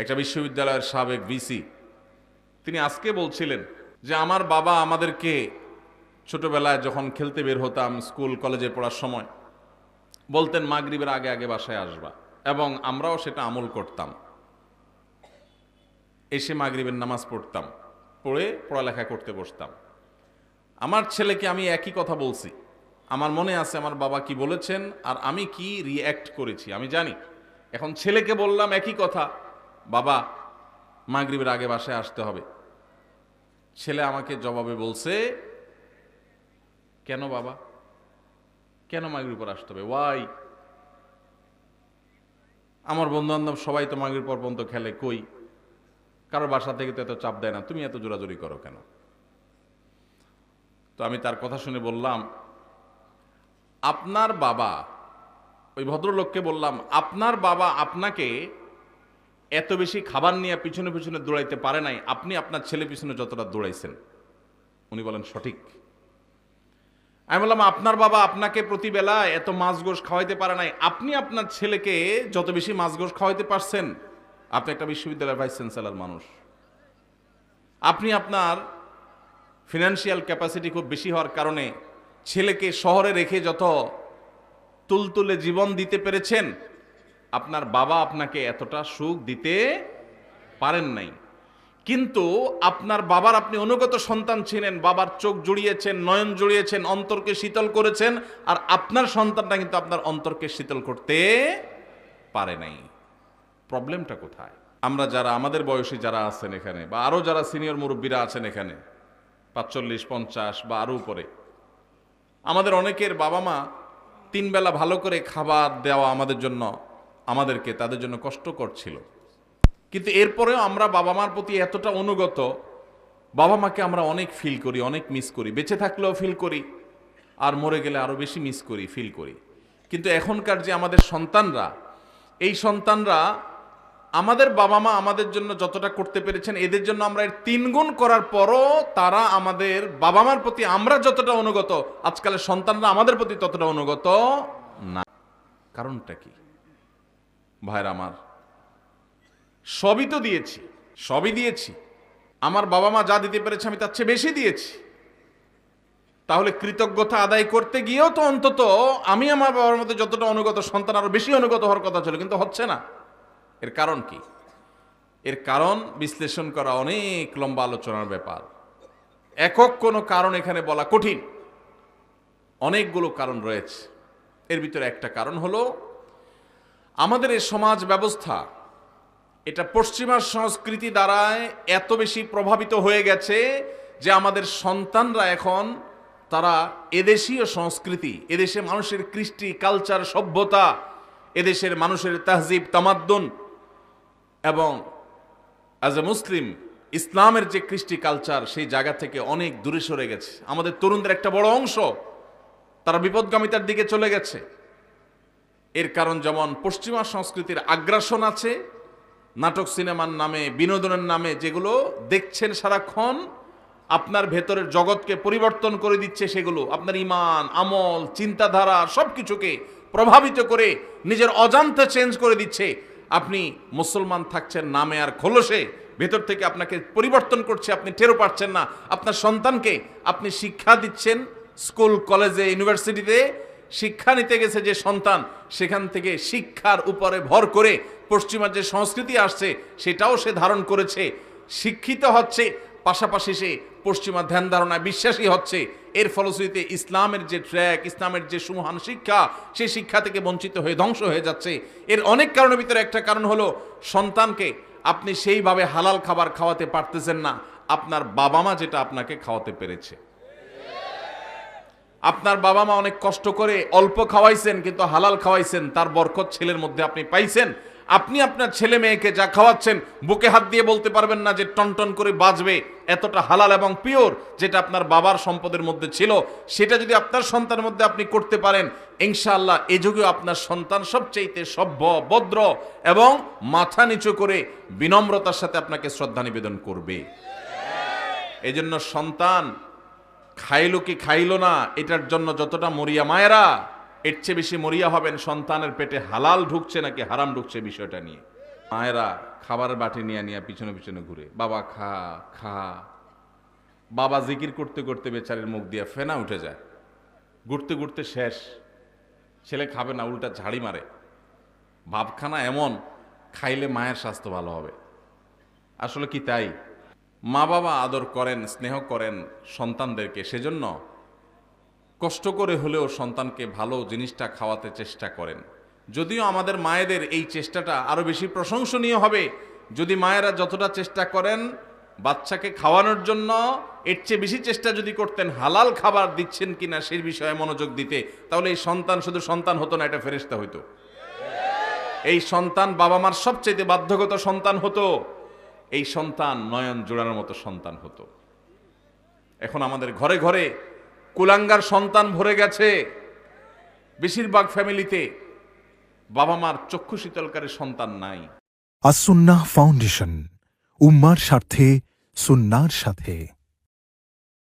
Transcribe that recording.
একটা বিশ্ববিদ্যালয়ের সাবেক ভিসি তিনি আজকে বলছিলেন যে আমার বাবা আমাদেরকে ছোটবেলায় যখন খেলতে বের হতাম স্কুল কলেজে পড়ার সময় বলতেন মাগরিবের আগে আগে বাসায় আসবা, এবং আমরাও সেটা আমল করতাম। এসে মাগরিবের নামাজ পড়তাম, পড়ে পড়ালেখা করতে বসতাম। আমার ছেলেকে আমি একই কথা বলছি, আমার মনে আছে আমার বাবা কি বলেছেন আর আমি কি রিঅ্যাক্ট করেছি আমি জানি। এখন ছেলেকে বললাম একই কথা, বাবা মাগরিবের আগে বাসায় আসতে হবে। ছেলে আমাকে জবাবে বলছে, কেন বাবা, কেন মাগরিব পর আসতে হবে, ওয়াই? আমার বন্ধু বান্ধব সবাই তো মাগরিব পর পর্যন্ত খেলে, কই কারোর বাসা থেকে তো এত চাপ দেয় না, তুমি এত জোরাজোরি করো কেন? তো আমি তার কথা শুনে বললাম, আপনার বাবা, ওই ভদ্রলোককে বললাম, আপনার বাবা আপনাকে এত বেশি খাবার নিয়ে পিছনে পিছনে দৌড়াইতে পারে নাই, আপনি আপনার ছেলে পিছনে যতটা দৌড়াইছেন। উনি বলেন সঠিক। আমি বললাম, আপনার বাবা আপনাকে প্রতিবেলা এত মাছ গোশ খাওয়াইতে পারে নাই, আপনি আপনার ছেলেকে যত বেশি মাছ গোশ খাওয়াইতে পারছেন। আপনি একটা বিশ্ববিদ্যালয়ের ভাইস চ্যান্সেলর মানুষ, আপনি আপনার ফিনান্সিয়াল ক্যাপাসিটি খুব বেশি হওয়ার কারণে ছেলেকে শহরে রেখে যত তুলতুলে জীবন দিতে পেরেছেন, আপনার বাবা আপনাকে এতটা সুখ দিতে পারেন নাই। কিন্তু আপনার বাবার আপনি অনুগত সন্তান ছিলেন, বাবার চোখ জুড়িয়েছেন, নয়ন জুড়িয়েছেন, অন্তরকে শীতল করেছেন, আর আপনার সন্তানটা কিন্তু আপনার অন্তরকে শীতল করতে পারে নাই। প্রবলেমটা কোথায়? আমরা যারা আমাদের বয়সী যারা আছেন এখানে, বা আরো যারা সিনিয়র মুরব্বীরা আছেন এখানে ৪৫, ৫০ বা আরো উপরে, আমাদের অনেকের বাবা মা তিন বেলা ভালো করে খাবার দেওয়া আমাদেরকে তাদের জন্য কষ্টকর ছিল। কিন্তু এরপরেও আমরা বাবা মার প্রতি এতটা অনুগত, বাবা মাকে আমরা অনেক ফিল করি, অনেক মিস করি, বেঁচে থাকলেও ফিল করি, আর মরে গেলে আরো বেশি মিস করি, ফিল করি। কিন্তু এখনকার যে আমাদের সন্তানরা, এই সন্তানরা আমাদের বাবা মা আমাদের জন্য যতটা করতে পেরেছেন, এদের জন্য আমরা এর ৩ গুণ করার পরও তারা আমাদের বাবা মার প্রতি আমরা যতটা অনুগত, আজকালের সন্তানরা আমাদের প্রতি ততটা অনুগত না। কারণটা কি ভাইরা আমার? সবই তো দিয়েছি, সবই দিয়েছি। আমার বাবা মা যা দিতে পেরেছে আমি তার চেয়ে বেশি দিয়েছি। তাহলে কৃতজ্ঞতা আদায় করতে গিয়েও তো অন্তত আমি আমার বাবার মধ্যে যতটা অনুগত, সন্তান আরো বেশি অনুগত হওয়ার কথা ছিল, কিন্তু হচ্ছে না। এর কারণ কি? এর কারণ বিশ্লেষণ করা অনেক লম্বা আলোচনার ব্যাপার। একক কোনো কারণ এখানে বলা কঠিন, অনেকগুলো কারণ রয়েছে। এর ভিতরে একটা কারণ হলো আমাদের এই সমাজ ব্যবস্থা, এটা পশ্চিমা সংস্কৃতি দ্বারায় এত বেশি প্রভাবিত হয়ে গেছে যে আমাদের সন্তানরা এখন তারা এদেশীয় সংস্কৃতি, এদেশে মানুষের কৃষ্টি, কালচার, সভ্যতা, এদেশের মানুষের তাহজিব, তামাদ্দুন এবং অ্যাজ এ মুসলিম ইসলামের যে কৃষ্টি কালচার, সেই জায়গা থেকে অনেক দূরে সরে গেছে। আমাদের তরুণদের একটা বড় অংশ তারা বিপদগামিতার দিকে চলে গেছে। এর কারণ যেমন পশ্চিমা সংস্কৃতির আগ্রাসন আছে, নাটক সিনেমার নামে, বিনোদনের নামে যেগুলো দেখছেন সারাক্ষণ, আপনার ভেতরের জগৎকে পরিবর্তন করে দিচ্ছে। সেগুলো আপনার ঈমান, আমল, চিন্তাধারা সবকিছুকে প্রভাবিত করে নিজের অজান্তে চেঞ্জ করে দিচ্ছে। আপনি মুসলমান থাকছেন নামে আর খোলসে, ভেতর থেকে আপনাকে পরিবর্তন করছে, আপনি টেরও পাচ্ছেন না। আপনার সন্তানকে আপনি শিক্ষা দিচ্ছেন, স্কুল, কলেজে, ইউনিভার্সিটিতে শিক্ষা নিতে গেছে যে সন্তান, সেখান থেকে শিক্ষার উপরে ভর করে পশ্চিমা যে সংস্কৃতি আসছে সেটাও সে ধারণ করেছে, শিক্ষিত হচ্ছে, পাশাপাশি সে পশ্চিমা ধ্যান ধারণায় বিশ্বাসী হচ্ছে। এর ফলশ্রুতিতে ইসলামের যে ট্র্যাক, ইসলামের যে সুমহান শিক্ষা, সেই শিক্ষা থেকে বঞ্চিত হয়ে ধ্বংস হয়ে যাচ্ছে। এর অনেক কারণের ভিতরে একটা কারণ হলো সন্তানকে আপনি সেইভাবে হালাল খাবার খাওয়াতে পারতেছেন না আপনার বাবা মা যেটা আপনাকে খাওয়াতে পেরেছে। আপনার বাবা মা অনেক কষ্ট করে অল্প খাওয়াইছেন, কিন্তু হালাল খাওয়াইছেন, তার বরকত ছেলের মধ্যে আপনি পাইছেন। আপনি আপনার ছেলে মেয়েকে যা খাওয়াচ্ছেন বুকে হাত দিয়ে বলতে পারবেন না যে টনটন করে বাজবে, এতটা হালাল এবং পিওর যেটা আপনার বাবার সম্পদের মধ্যে ছিল, সেটা যদি আপনার সন্তানের মধ্যে আপনি করতে পারেন, ইনশাআল্লাহ এ যুগেও আপনার সন্তান সবচেয়ে সভ্য, ভদ্র এবং মাথা নিচু করে বিনম্রতার সাথে আপনাকে শ্রদ্ধা নিবেদন করবে। এজন্য সন্তান খাইলো কি খাইলো না এটার জন্য যতটা মরিয়া মায়েরা, এর চেয়ে বেশি মরিয়া হবেন সন্তানের পেটে হালাল ঢুকছে নাকি হারাম ঢুকছে বিষয়টা নিয়ে। মায়েরা খাবারের বাটি নিয়ে নিয়ে পিছনে পিছনে ঘুরে, বাবা খা খা। বাবা জিকির করতে করতে বেচারের মুখ দিয়ে ফেনা উঠে যায়, ঘুরতে ঘুরতে শেষ। ছেলে খাবে না, উল্টা ঝাড়ি মারে। ভাবখানা এমন, খাইলে মায়ের স্বাস্থ্য ভালো হবে। আসলে কি তাই? মা বাবা আদর করেন, স্নেহ করেন সন্তানদেরকে, সেজন্য কষ্ট করে হলেও সন্তানকে ভালো জিনিসটা খাওয়াতে চেষ্টা করেন। যদিও আমাদের মায়েদের এই চেষ্টাটা আরো বেশি প্রশংসনীয় হবে যদি মায়েরা যতটা চেষ্টা করেন বাচ্চাকে খাওয়ানোর জন্য, এর চেয়ে বেশি চেষ্টা যদি করতেন হালাল খাবার দিচ্ছেন কিনা সেই বিষয়ে মনোযোগ দিতে, তাহলে এই সন্তান শুধু সন্তান হতো না, এটা ফেরেশতা হতো। এই সন্তান বাবা মার সবচেয়ে বাধ্যগত সন্তান হতো। এই সন্তান নয়ন জোড়ানোর মতো সন্তান হতো। এখন আমাদের ঘরে ঘরে কুলাঙ্গার সন্তান ভরে গেছে। বেশিরভাগ ফ্যামিলিতে বাবা মার চক্ষু শীতলকারী সন্তান নাই। আসুন্নাহ ফাউন্ডেশন, উম্মার স্বার্থে সুন্নাহর সাথে।